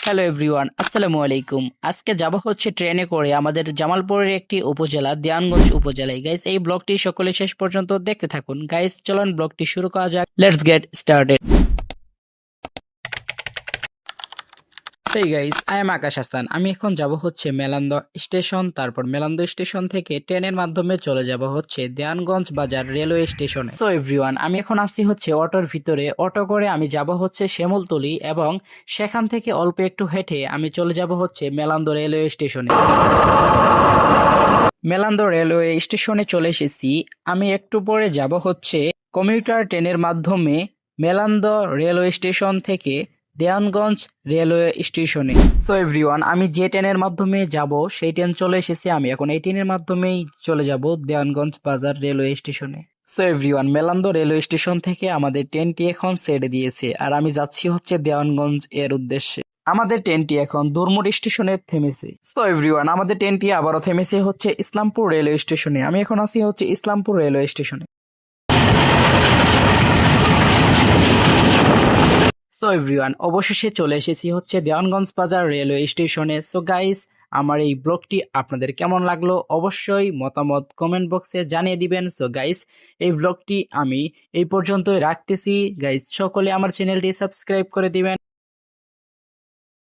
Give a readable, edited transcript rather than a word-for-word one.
Hello everyone, আসসালামু আলাইকুম। আজকে যাব হচ্ছে ট্রেনে করে আমাদের জামালপুরের একটি উপজেলা দেওয়ানগঞ্জ উপজেলায়। গাইস, এই ব্লগটি সকলে শেষ পর্যন্ত দেখতে থাকুন। গাইস, চলুন ব্লগটি শুরু করা যাক। Let's get started. সেই গাইস, আই এম আকাশ হাসান। আমি এখন যাব হচ্ছে মেলান্দ স্টেশন। তারপর মেলান্দ স্টেশন থেকে ট্রেনের মাধ্যমে চলে যাব হচ্ছে দেওয়ানগঞ্জ বাজার রেলওয়ে স্টেশনে। সো এভরিওয়ান, আমি এখন আসছি হচ্ছে অটোর ভিতরে। অটো করে আমি যাব হচ্ছে শ্যামলতলি এবং সেখান থেকে অল্প একটু হেঁটে আমি চলে যাব হচ্ছে মেলান্দ রেলওয়ে স্টেশনে। মেলান্দ রেলওয়ে স্টেশনে চলে এসেছি। আমি একটু পরে যাব হচ্ছে কমিউটার ট্রেনের মাধ্যমে মেলান্দ রেলওয়ে স্টেশন থেকে দেওয়ানগঞ্জ রেলওয়ে স্টেশনে। সো এভরিওয়ান, আমি যে ট্রেনের মাধ্যমে যাব সেই ট্রেন চলে এসেছে। আমি এখন এই ট্রেনের মাধ্যমেই চলে যাব দেওয়ানগঞ্জ বাজার রেলওয়ে স্টেশনে। So everyone, Melandah railway station থেকে আমাদের ট্রেনটি এখন ছেড়ে দিয়েছে আর আমি যাচ্ছি হচ্ছে দেওয়ানগঞ্জ এর উদ্দেশ্যে। আমাদের ট্রেনটি এখন দুরমুট স্টেশনে থেমেছে। সো এভরিওয়ান, আমাদের ট্রেনটি আবারও থেমেছে হচ্ছে ইসলামপুর রেলওয়ে স্টেশনে। আমি এখন আছি হচ্ছে ইসলামপুর রেলওয়ে স্টেশনে। সো এভরিওয়ান, অবশেষে চলে এসেছি হচ্ছে দেওয়ানগঞ্জ বাজার রেলওয়ে স্টেশনে। সো গাইস, আমার এই ব্লগটি আপনাদের কেমন লাগলো অবশ্যই মতামত কমেন্ট বক্সে জানিয়ে দিবেন। সো গাইস, এই ব্লগটি আমি এই পর্যন্তই রাখতেছি। গাইস, সকলে আমার চ্যানেলটি সাবস্ক্রাইব করে দিবেন।